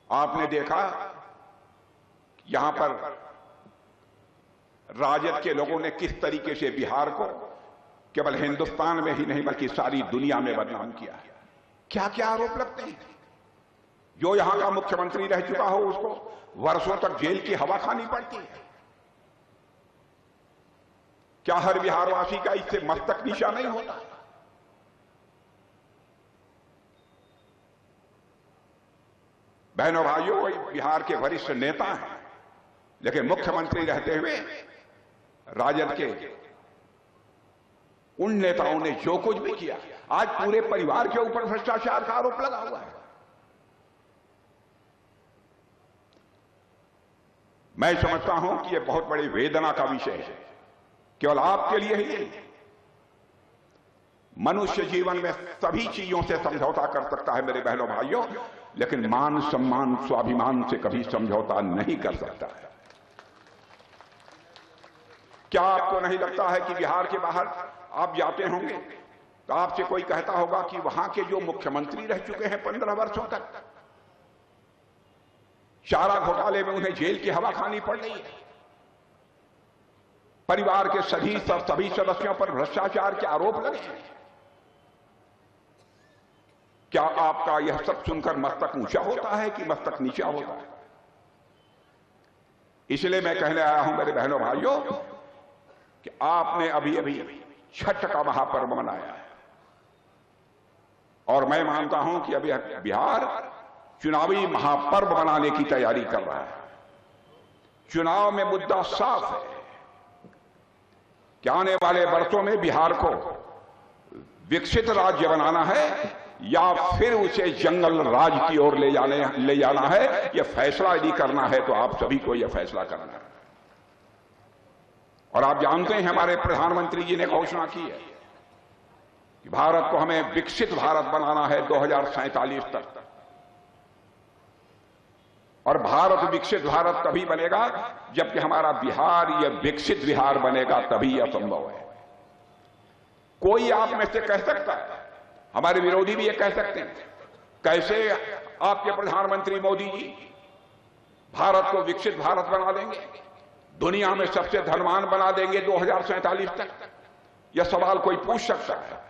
आपने देखा यहां पर राजद के लोगों ने किस तरीके से बिहार को केवल हिंदुस्तान में ही नहीं बल्कि सारी दुनिया में बदनाम किया। क्या क्या आरोप लगते हैं। जो यहां का मुख्यमंत्री रह चुका हो उसको वर्षों तक जेल की हवा खानी पड़ती है। क्या हर बिहारवासी का इससे मस्तक नीचा नहीं होता। बहनों भाइयों, कोई बिहार के वरिष्ठ नेता हैं, लेकिन मुख्यमंत्री रहते हुए राजद के उन नेताओं ने जो कुछ भी किया, आज पूरे परिवार के ऊपर भ्रष्टाचार का आरोप लगा हुआ है। मैं समझता हूं कि यह बहुत बड़ी वेदना का विषय है, केवल आपके लिए ही नहीं। मनुष्य जीवन में सभी चीजों से समझौता कर सकता है मेरे बहनों भाइयों, लेकिन मान सम्मान स्वाभिमान से कभी समझौता नहीं कर सकता है। क्या आपको नहीं लगता है कि बिहार के बाहर आप जाते होंगे तो आपसे कोई कहता होगा कि वहां के जो मुख्यमंत्री रह चुके हैं 15 वर्षों तक, चारा घोटाले में उन्हें जेल की हवा खानी पड़ रही है, परिवार के सभी सदस्यों पर भ्रष्टाचार के आरोप लगे हैं। क्या आपका यह सब सुनकर मस्तक ऊंचा होता है कि मस्तक नीचा होता है। इसलिए मैं कहने आया हूं मेरे बहनों भाइयों कि आपने अभी अभी छठ का महापर्व मनाया है और मैं मानता हूं कि अभी बिहार चुनावी महापर्व मनाने की तैयारी कर रहा है। चुनाव में मुद्दा साफ है कि आने वाले वर्षों में बिहार को विकसित राज्य बनाना है या फिर उसे जंगल राज की ओर ले जाना है। यह फैसला यदि करना है तो आप सभी को यह फैसला करना है। और आप जानते हैं हमारे प्रधानमंत्री जी ने घोषणा की है कि भारत को हमें विकसित भारत बनाना है 2047 तक। और भारत विकसित भारत तभी बनेगा जबकि हमारा बिहार यह विकसित बिहार बनेगा, तभी यह संभव है। कोई आप में से कह सकता है, हमारे विरोधी भी ये कह सकते हैं, कैसे आपके प्रधानमंत्री मोदी जी भारत को विकसित भारत बना देंगे, दुनिया में सबसे धनवान बना देंगे 2047 तक। यह सवाल कोई पूछ सकता है।